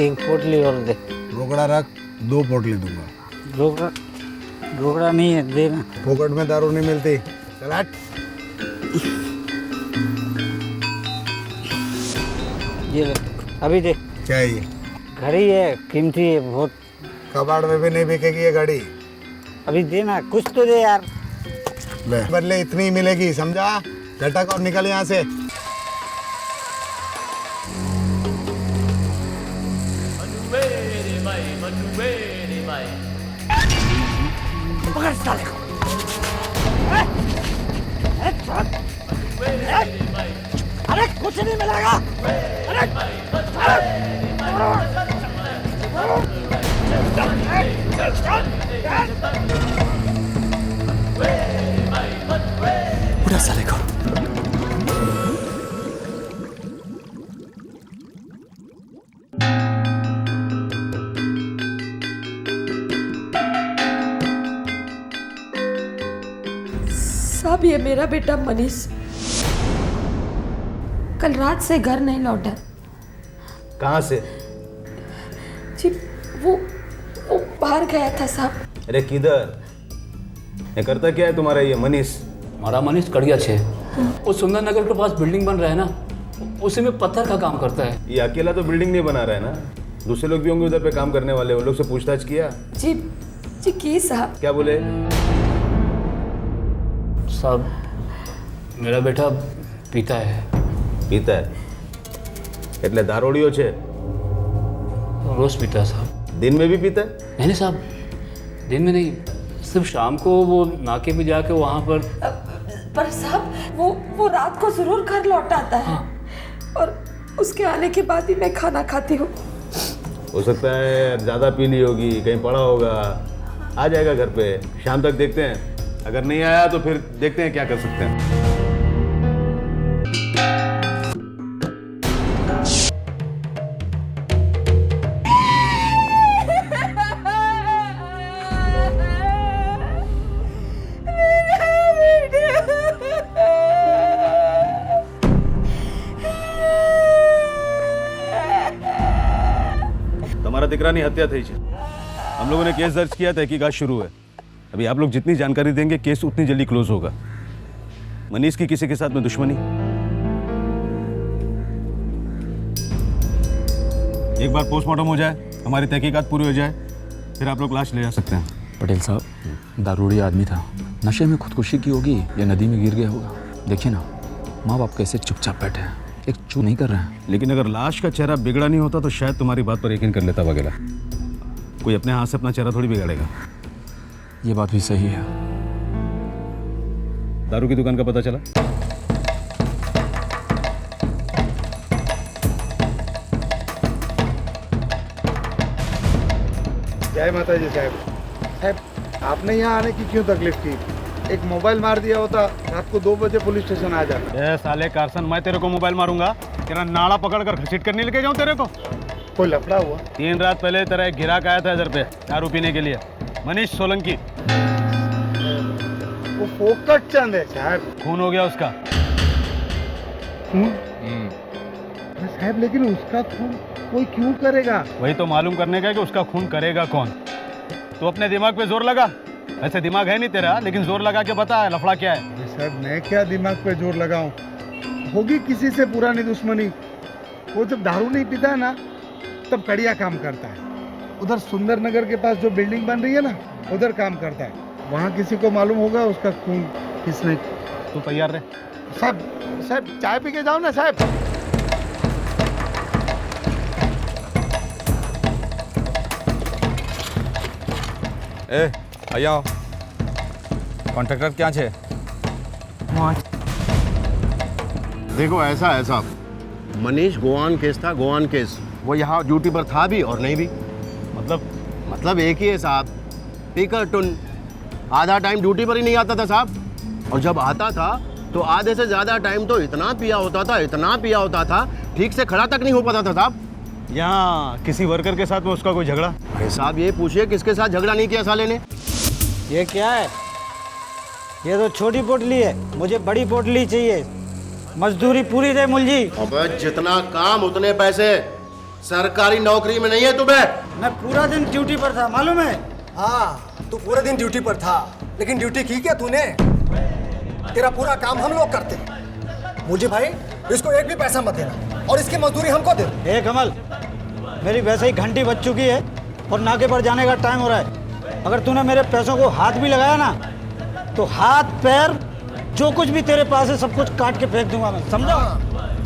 एक पोटली और दे। रोकड़ा रख, 2 पोटली दूंगा। रोकड़ा नहीं है, देना। फोकट में दारू नहीं मिलती, चल हट। ये ले, अभी दे। क्या है ये? घड़ी है, कीमती है बहुत। कबाड़ में भी नहीं बिकेगी ये घड़ी। अभी देना, कुछ तो दे यार। ले बदले इतनी ही मिलेगी, समझा? झटक और निकल यहाँ से। पकड़ साले को। अरे कुछ नहीं मिलेगा। उड़ा साले को। साहब, ये मेरा बेटा मनीष कल रात से घर नहीं लौटा। कहाँ से? जी वो बाहर गया था साहब। अरे किधर? ये करता क्या है तुम्हारा ये मनीष? हमारा मनीष कड़िया 6 वो सुंदर नगर के पास बिल्डिंग बन रहा है ना, उसी में पत्थर का काम करता है। ये अकेला तो बिल्डिंग नहीं बना रहा है ना, दूसरे लोग भी होंगे उधर पे काम करने वाले। उन लोग से पूछताछ किया? जी की साहब। क्या बोले? साहब, मेरा बेटा पीता है। पीता है એટલે દારૂડિયો છે? रोज पीता है साहब। दिन में भी पीता है? नहीं साहब, दिन में नहीं, सिर्फ शाम को वो नाके पे जाके वहाँ पर साहब वो रात को जरूर घर लौट आता है। और उसके आने के बाद ही मैं खाना खाती हूँ। हो सकता है ज़्यादा पी ली होगी, कहीं पड़ा होगा, आ जाएगा घर पे। शाम तक देखते हैं, अगर नहीं आया तो फिर देखते हैं क्या कर सकते हैं। તમારા દીકરાની હત્યા થઈ છે। हम लोगों ने केस दर्ज किया, तहकीकात शुरू है। अभी आप लोग जितनी जानकारी देंगे केस उतनी जल्दी क्लोज होगा। मनीष की किसी के साथ में दुश्मनी? एक बार पोस्टमार्टम हो जाए, हमारी तहकीकात पूरी हो जाए, फिर आप लोग लाश ले जा सकते हैं। पटेल साहब, दारूड़ी आदमी था, नशे में खुदकुशी की होगी या नदी में गिर गया होगा। देखिए ना, माँ बाप कैसे चुपचाप बैठे हैं, एक चू नहीं कर रहे हैं। लेकिन अगर लाश का चेहरा बिगड़ा नहीं होता तो शायद तुम्हारी बात पर यकीन कर लेता वगैरह। कोई अपने हाथ से अपना चेहरा थोड़ी बिगाड़ेगा। ये बात भी सही है। दारू की दुकान का पता चला? जय माता जी। साहब, आपने यहाँ आने की क्यों तकलीफ की? एक मोबाइल मार दिया होता, रात को 2 बजे पुलिस स्टेशन आ जाता। साले कारसन, मैं तेरे को मोबाइल मारूंगा? तेरा नाड़ा पकड़ कर घसीट कर नहीं लेके जाऊं तेरे को? कोई लफड़ा हुआ? 3 रात पहले तेरा एक गिराक आया था इधर पे दारू पीने के लिए, मनीष सोलंकी। वो फोकट चंद है साहब। खून हो गया उसका। खून? साहब, लेकिन उसका खून कोई क्यों करेगा? वही तो मालूम करने का है कि उसका खून करेगा कौन। तो अपने दिमाग पे जोर लगा। ऐसे दिमाग है नहीं तेरा, लेकिन जोर लगा के बता लफड़ा क्या है। साहब, मैं क्या दिमाग पे जोर लगाऊं? होगी किसी से पुरानी दुश्मनी। वो जब दारू नहीं पीता है ना, तब कड़िया काम करता है। उधर सुंदर नगर के पास जो बिल्डिंग बन रही है ना, उधर काम करता है। वहाँ किसी को मालूम होगा उसका खून किसने। तू तैयार रहे। साहब चाय पी के जाओ ना साहब। ए आया कॉन्ट्रैक्टर क्या छे? देखो ऐसा है साहब, मनीष गोवान केस था, गोवान केस। वो यहाँ ड्यूटी पर था भी और नहीं भी। मतलब एक ही है साहब, पीकर टुन। आधा टाइम ड्यूटी पर ही नहीं आता था साहब, और जब आता था तो आधे से ज़्यादा टाइम तो इतना पिया होता था, ठीक से खड़ा तक नहीं हो पाता था साहब। यहाँ किसी वर्कर के साथ में उसका कोई झगड़ा? अरे साहब, ये पूछिए किसके साथ झगड़ा नहीं किया साले ने। ये क्या है? ये तो छोटी पोटली है, मुझे बड़ी पोटली चाहिए। मजदूरी पूरी दे मुलजी। अबे जितना काम उतने पैसे। सरकारी नौकरी में नहीं है तुम्हें। मैं पूरा दिन ड्यूटी पर था, मालूम है? हाँ, तू पूरे दिन ड्यूटी पर था, लेकिन ड्यूटी की क्या तूने? तेरा पूरा काम हम लोग करते हैं। मुझे भाई इसको एक भी पैसा मत देना और इसकी मजदूरी हमको दे। ए कमल, मेरी वैसे ही घंटी बज चुकी है और नाके पर जाने का टाइम हो रहा है। अगर तूने मेरे पैसों को हाथ भी लगाया ना, तो हाथ पैर जो कुछ भी तेरे पास है सब कुछ काट के फेंक दूंगा मैं, समझा?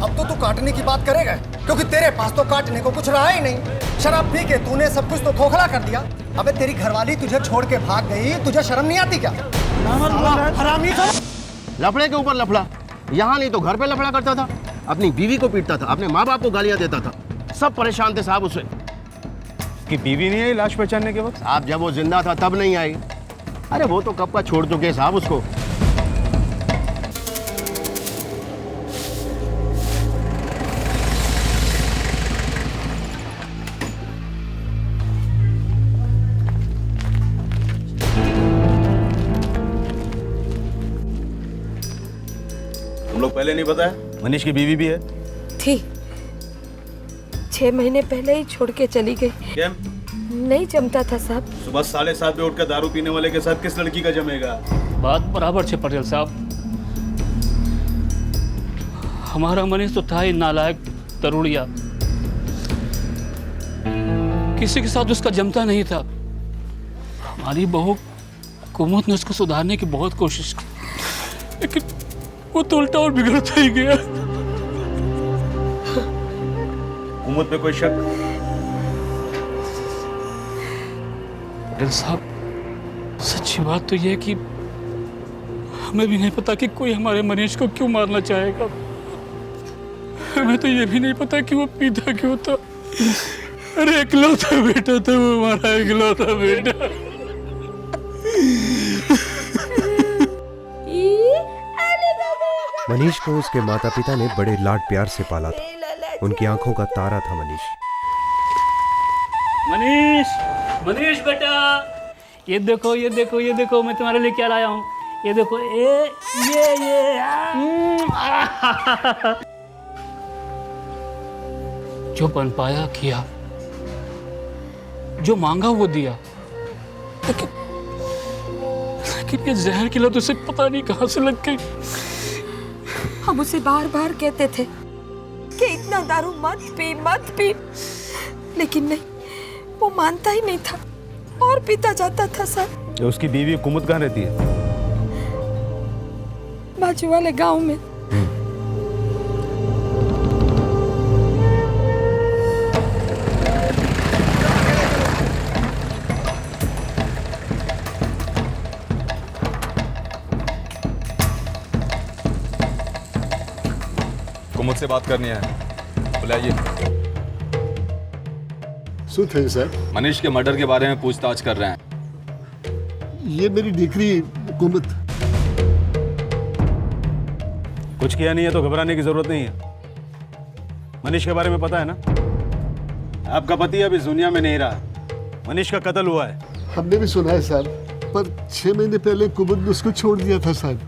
अब तो तू काटने की बात करेगा, क्योंकि तेरे पास तो काटने को कुछ रहा ही नहीं। शराब पी के तूने सब कुछ तो खोखला कर दिया। अबे तेरी घरवाली तुझे छोड़ के भाग गई, तुझे शर्म नहीं आती क्या? हरामी सा। लफड़े के ऊपर लफड़ा, यहाँ नहीं तो घर पे लफड़ा करता था, अपनी बीवी को पीटता था, अपने माँ बाप को गालियाँ देता था। सब परेशान थे साहब उससे। कि बीवी नहीं आई लाश पहचानने के वक्त? साहब जब वो जिंदा था तब नहीं आई। अरे वो तो कब का छोड़ चुके साहब उसको। तुम लोग पहले नहीं बताया मनीष की बीवी भी है? थी, 6 महीने पहले ही छोड़ के चली गई। क्या? नहीं जमता था साहब। सुबह 7:30 पे उठकर दारू पीने वाले के साथ किस लड़की का जमेगा? बात बराबर छे पटेल साहब। हमारा मनीष तो था ही नालायक तरुड़िया, किसी के साथ उसका जमता नहीं था। हमारी बहू कुमुद ने उसको सुधारने की बहुत कोशिश की, लेकिन वो तो उल्टा और बिगड़ता ही गया। कुमुद पे कोई शक? पटेल साहब, सच्ची बात तो यह है कि हमें भी नहीं पता कि कोई हमारे मनीष को क्यों मारना चाहेगा। हमें तो ये भी नहीं पता कि वो पीता क्यों था। अरे इकलौता बेटा था वो, हमारा इकलौता बेटा। मनीष को उसके माता पिता ने बड़े लाड प्यार से पाला था। उनकी आंखों का तारा था मनीष। मनीष, मनीष बेटा, ये देखो ये देखो ये देखो, मैं तुम्हारे लिए क्या लाया हूँ। ये देखो, ये जो बन पाया किया, जो मांगा वो दिया, लेकिन ये जहर की लत उसे पता नहीं कहां से लग गई। हम उसे बार बार कहते थे कि इतना दारू मत पी, लेकिन नहीं, वो मानता ही नहीं था और पीता जाता था सर। उसकी बीवी कुमुद कहाँ रहती है? बाजू वाले गांव में। कुमुद से बात करनी है, बुलाइए। सुन थे सर, मनीष के मर्डर के बारे में पूछताछ कर रहे हैं। ये मेरी दीकरी कुमुद। कुछ किया नहीं है तो घबराने की जरूरत नहीं है। मनीष के बारे में पता है ना? आपका पति अब इस दुनिया में नहीं रहा, मनीष का कत्ल हुआ है। हमने भी सुना है सर, पर 6 महीने पहले कुमुद ने उसको छोड़ दिया था सर।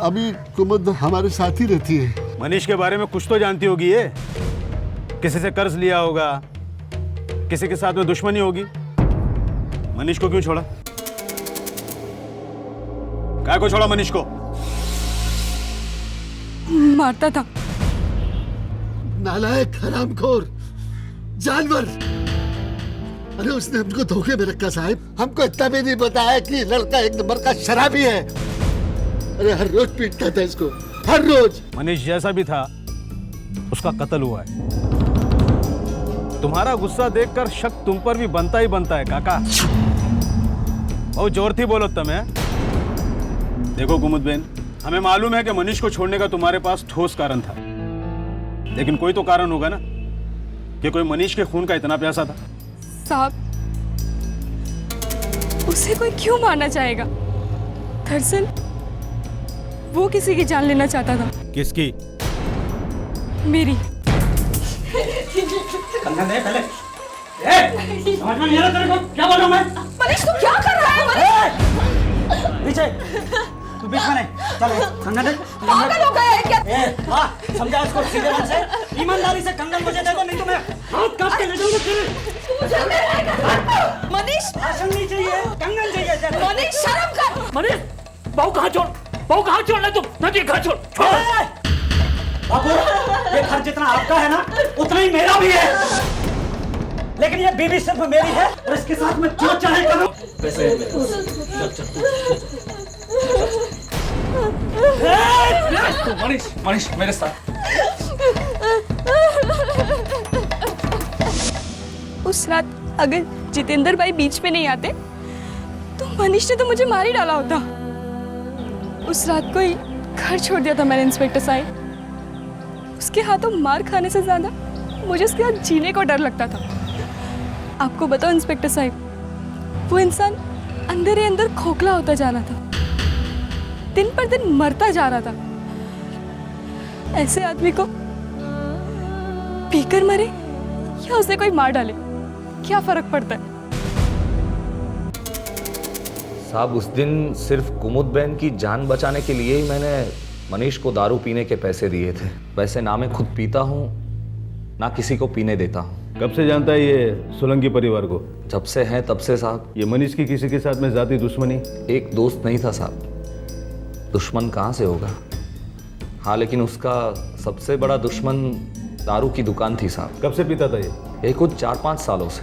अभी कुमुद हमारे साथ ही रहती है। मनीष के बारे में कुछ तो जानती होगी ये। किसी से कर्ज लिया होगा, किसी के साथ में दुश्मनी होगी। मनीष को क्यों छोड़ा? काय को छोड़ा मनीष को? मारता था। नालायक, हरामखोर, जानवर। अरे उसने हमको धोखे में रखा साहब। हमको इतना भी नहीं बताया कि लड़का एक नंबर का शराबी है। अरे हर रोज पीटता था इसको, हर रोज। मनीष जैसा भी था उसका कत्ल हुआ है। तुम्हारा गुस्सा देखकर शक तुम पर भी बनता ही बनता है काका। बहुत जोर थी बोलो तुम्हें। देखो कुमुद बेन, हमें मालूम है कि मनीष को छोड़ने का तुम्हारे पास ठोस कारण था, लेकिन कोई तो कारण होगा ना कि कोई मनीष के खून का इतना प्यासा था। साहब, उसे कोई क्यों मारना चाहेगा? दरअसल वो किसी की जान लेना चाहता था। किसकी? मेरी। कंधा दे पहले। समझ में नहीं आ रहा तेरे को? क्या बोल रहा हूं मैं? मनीष तू क्या कर रहा है? पीछे तू बीच में नहीं, चल कंगन पागल हो गया है क्या? वाह, समझा इसको सीधे मन से, ईमानदारी से कंगन मुझे दे दो, नहीं तो मैं हाथ काट के ले जाऊंगा तेरे। मनीष, भाषण नहीं चाहिए, कंगन चाहिए तेरे। मनीष शर्म कर। मनीष, बहू कहाँ छोड़, बहू कहाँ छोड़ना तुम? नदी कहाँ छोड़? बाबू, ये घर जितना आपका है ना, उतना ही मेरा भी है। लेकिन ये बीवी सिर्फ मेरी है और इसके साथ मैं जो चाहे करूं। मनीष, मनीष मेरे साथ। उस रात अगर जितेंद्र भाई बीच में नहीं आते तो मनीष ने तो मुझे मार ही डाला होता। उस रात को ही घर छोड़ दिया था मैंने इंस्पेक्टर साहब। उसके हाथों मार खाने से ज्यादा मुझे उसके हाथ जीने को डर लगता था। आपको बताओ इंस्पेक्टर साहब, वो इंसान अंदर ही अंदर खोखला होता जा रहा था, दिन पर दिन मरता जा रहा था। ऐसे आदमी को पीकर मरे या उसे कोई मार डाले, क्या फर्क पड़ता है? साहब, उस दिन सिर्फ कुमुद बहन की जान बचाने के लिए ही मैंने मनीष को दारू पीने के पैसे दिए थे। वैसे ना मैं खुद पीता हूँ ना किसी को पीने देता हूँ। कब से जानता है ये सोलंकी परिवार को? जब से है तब से साहब। ये मनीष की किसी के साथ में जाती दुश्मनी? एक दोस्त नहीं था साहब, दुश्मन कहाँ से होगा। हाँ, लेकिन उसका सबसे बड़ा दुश्मन दारू की दुकान थी साहब। कब से पीता था ये? कुछ 4-5 सालों से।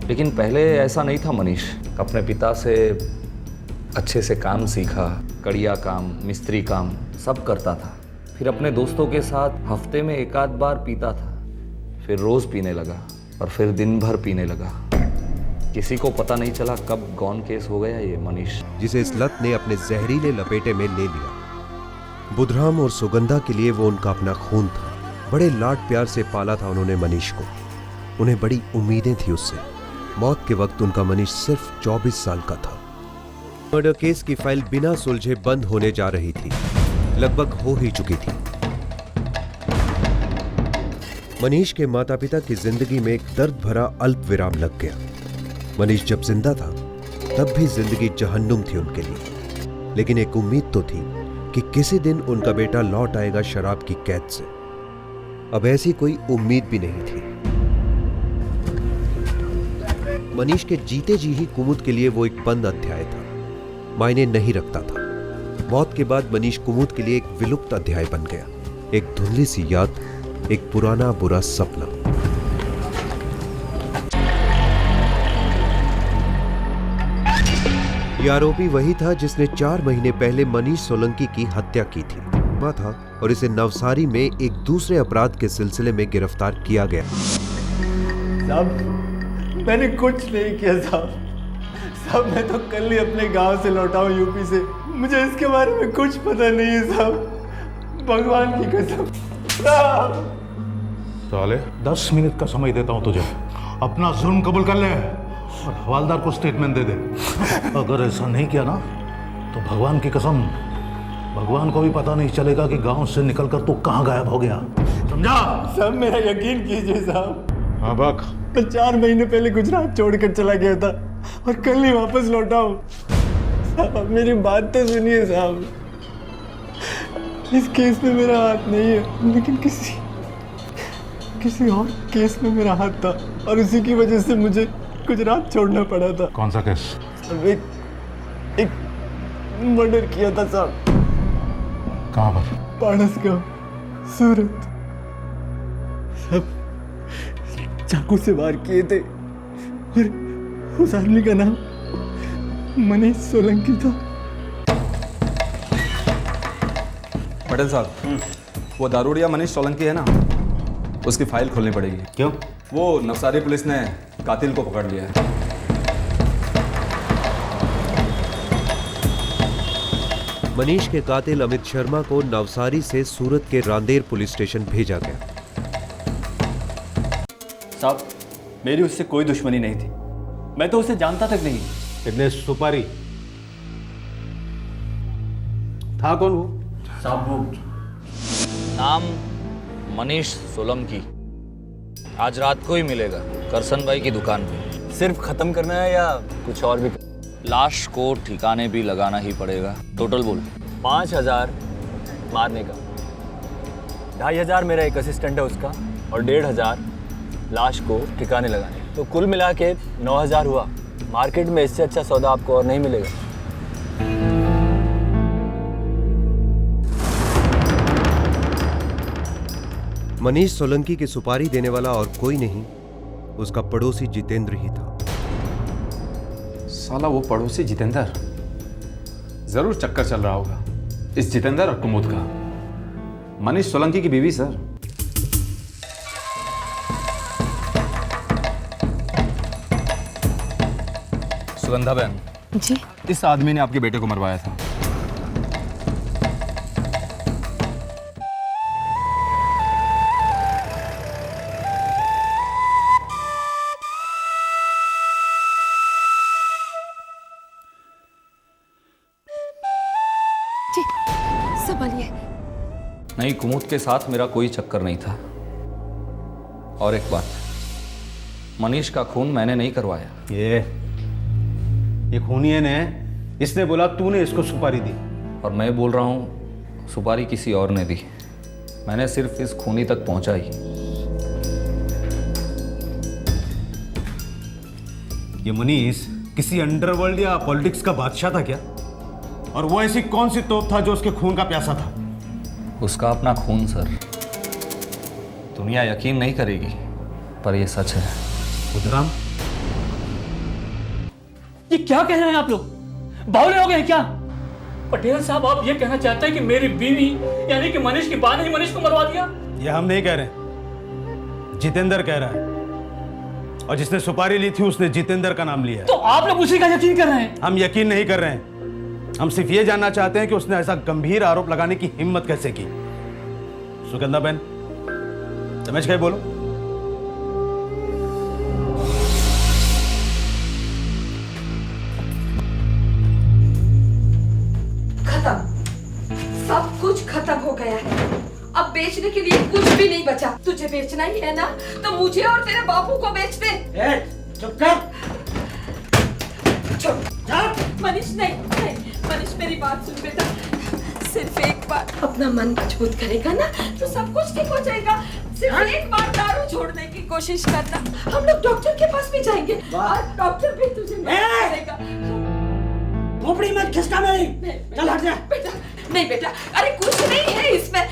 लेकिन पहले ऐसा नहीं था। मनीष अपने पिता से अच्छे से काम सीखा, कड़िया काम, मिस्त्री काम सब करता था। फिर अपने दोस्तों के साथ हफ्ते में 1 आध बार पीता था, फिर रोज पीने लगा और फिर दिन भर पीने लगा। किसी को पता नहीं चला कब गौन केस हो गया ये मनीष, जिसे इस लत ने अपने जहरीले लपेटे में ले लिया। बुधराम और सुगंधा के लिए वो उनका अपना खून था। बड़े लाड प्यार से पाला था उन्होंने मनीष को। उन्हें बड़ी उम्मीदें थी उससे। मौत के वक्त उनका मनीष सिर्फ 24 साल का था। मर्डर केस की फाइल बिना सुलझे बंद होने जा रही थी, लगभग हो ही चुकी थी। मनीष के माता पिता की जिंदगी में एक दर्द भरा अल्प विराम लग गया। मनीष जब जिंदा था तब भी जिंदगी जहन्नुम थी उनके लिए, लेकिन एक उम्मीद तो थी कि किसी दिन उनका बेटा लौट आएगा शराब की कैद से। अब ऐसी कोई उम्मीद भी नहीं थी। मनीष के जीते जी ही कुमुद के लिए वो एक बंद अध्याय था, मायने नहीं रखता था। मौत के बाद मनीष कुमुद के लिए एक विलुप्त अध्याय बन गया, एक धुंधली सी याद, एक पुराना बुरा सपना। ये आरोपी वही था जिसने 4 महीने पहले मनीष सोलंकी की हत्या की थी था और इसे नवसारी में एक दूसरे अपराध के सिलसिले में गिरफ्तार किया गया। साहब, मैंने कुछ नहीं किया साहब। मैं तो कल ही अपने गांव से लौटा हूं यूपी से। मुझे इसके बारे में कुछ पता नहीं है साहब, भगवान की कसम। साले 10 मिनट का समय देता हूं तुझे, अपना जुर्म कबूल कर ले और हवालदार को स्टेटमेंट दे दे। अगर ऐसा नहीं किया ना तो भगवान की कसम, भगवान को भी पता नहीं चलेगा कि गांव से निकलकर तू कहां गायब हो गया, समझा? साहब मेरा यकीन कीजिए साहब। हाँ बक। मैं 4 महीने पहले गुजरात छोड़कर चला गया था और कल ही वापस लौटा हूँ। साहब अब मेरी बात तो सुनिए साहब। इस केस में मेरा हाथ नहीं है, लेकिन किसी और केस में मेरा हाथ था और उसी की वजह से मुझे गुजरात छोड़ना पड़ा था। कौन सा केस? एक मर्डर किया था साहब। कहाँ पर? पारस गांव, सूरत। सब चाकू से वार किए थे और उस आदमी का नाम मनीष सोलंकी था। पटेल साहब, वो दारूडिया मनीष सोलंकी है ना, उसकी फाइल खोलनी पड़ेगी। क्यों? वो नवसारी पुलिस ने कातिल को पकड़ लिया है। मनीष के कातिल अमित शर्मा को नवसारी से सूरत के रांदेर पुलिस स्टेशन भेजा गया। साहब मेरी उससे कोई दुश्मनी नहीं थी, मैं तो उसे जानता तक नहीं। इतने सुपारी था कौन वो? साहब वो नाम मनीष सोलंकी। आज रात को ही मिलेगा करसन भाई की दुकान पे। सिर्फ खत्म करना है या कुछ और भी? लाश को ठिकाने भी लगाना ही पड़ेगा। टोटल बोल। 5,000 मारने का, 2,500 मेरा एक असिस्टेंट है उसका, और 1,500 लाश को ठिकाने लगाने, तो कुल मिला के 9,000 हुआ। मार्केट में इससे अच्छा सौदा आपको और नहीं मिलेगा। मनीष सोलंकी की सुपारी देने वाला और कोई नहीं, उसका पड़ोसी जितेंद्र ही था। साला वो पड़ोसी जितेंद्र जरूर चक्कर चल रहा होगा इस जितेंद्र और कुमुद का। मनीष सोलंकी की बीवी सर। सुगंधा बहन जी। इस आदमी ने आपके बेटे को मरवाया था। जी संभालिए। नहीं, कुमुद के साथ मेरा कोई चक्कर नहीं था। और एक बात, मनीष का खून मैंने नहीं करवाया। ये खूनिए ने, इसने बोला तूने इसको सुपारी दी। और मैं बोल रहा हूँ सुपारी किसी और ने दी। मैंने सिर्फ इस खूनी तक पहुंचा ही। ये मनीष किसी अंडरवर्ल्ड या पॉलिटिक्स का बादशाह था क्या? और वो ऐसी कौन सी तोप था जो उसके खून का प्यासा था? उसका अपना खून सर। दुनिया यकीन नहीं करेगी पर ये सच है। बुधराम, ये क्या कह रहे हैं आप लोग? बावले हो गए हैं क्या? पटेल साहब, आप ये कहना चाहते हैं कि मेरी बीवी यानी कि मनीष की बात ने मनीष को मरवा दिया? ये हम नहीं कह रहे, जितेंद्र कह रहा है। और जिसने सुपारी ली थी उसने जितेंद्र का नाम लिया। तो आप लोग उसी का यकीन कर रहे हैं? हम यकीन नहीं कर रहे हैं, हम सिर्फ ये जानना चाहते हैं कि उसने ऐसा गंभीर आरोप लगाने की हिम्मत कैसे की। सुगंधा बहन, समझ गए? बोलो। सब कुछ खत्म हो गया है। अब बेचने के लिए कुछ भी नहीं बचा। तुझे बेचना ही है ना, तो मुझे और तेरे बापू को बेच दे। चुप कर। चुप। मनीष नहीं, मनीष मेरी बात सुन बेटा। सिर्फ एक बार अपना मन मजबूत करेगा ना तो सब कुछ ठीक हो जाएगा। सिर्फ एक बार दारू छोड़ने की कोशिश करना। हम लोग डॉक्टर के पास भी जाएंगे और डॉक्टर भी तुझे मदद करेगा। खोपड़ी मत खिसका मेरी। चल हट जा। बेटा नहीं बेटा, अरे कुछ नहीं है इसमें।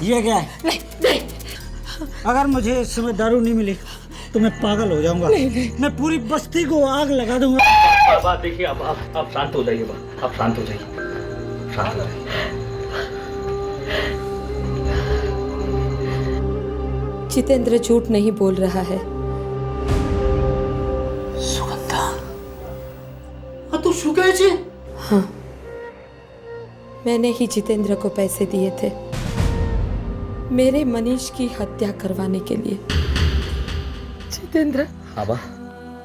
ये क्या है? नहीं नहीं, अगर मुझे इस समय दारू नहीं मिली तो मैं पागल हो जाऊंगा। मैं पूरी बस्ती को आग लगा दूंगा। बात देखिए, आप शांत हो जाइए। आप शांत हो जाइए, शांत हो जाइए। जितेंद्र झूठ नहीं बोल रहा है। सुगंधा, तू शुक्र जी। हाँ, मैंने ही जितेंद्र को पैसे दिए थे मेरे मनीष की हत्या करवाने के लिए। जितेंद्र। हाँ बा।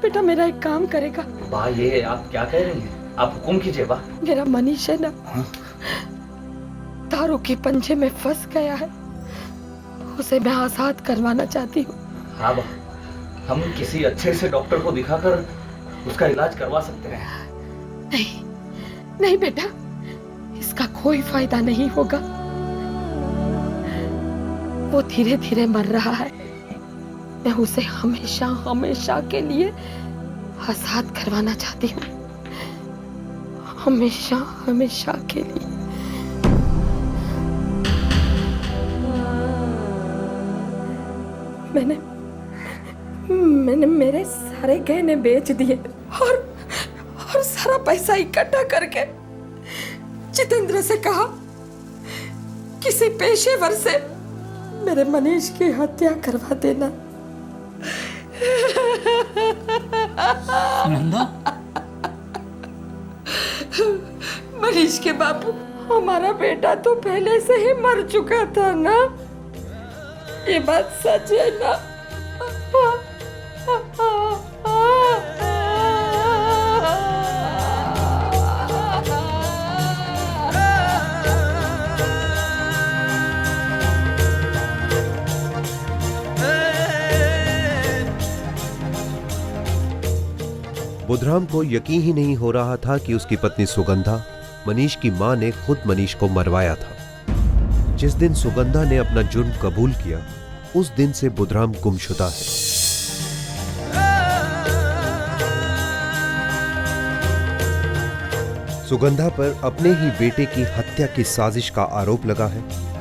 बेटा मेरा एक काम करेगा? बा, ये आप क्या कह रही हैं? आप हुक्म कीजिए बा। मेरा मनीष है ना, दारू के पंजे में फंस गया है। उसे मैं आजाद करवाना चाहती हूँ। हाँ बा, हम किसी अच्छे से डॉक्टर को दिखाकर उसका इलाज करवा सकते हैं। नहीं नहीं बेटा, इसका कोई फायदा नहीं होगा। वो धीरे धीरे मर रहा है। मैं उसे हमेशा हमेशा के लिए आजाद करवाना चाहती हूँ। हमेशा हमेशा के लिए। मैंने मेरे सारे गहने बेच दिए और सारा पैसा इकट्ठा करके जितेंद्र से कहा किसी पेशेवर से मेरे मनीष की हत्या करवा देना। मनीष के बापू, हमारा बेटा तो पहले से ही मर चुका था ना, ये बात सच है ना? बुधराम बुधराम को यकीन ही नहीं हो रहा था कि उसकी पत्नी सुगंधा, मनीष की मां ने खुद मनीष को मरवाया था। जिस दिन सुगंधा ने अपना जुर्म कबूल किया, उस दिन से बुधराम गुमशुदा है। सुगंधा पर अपने ही बेटे की हत्या की साजिश का आरोप लगा है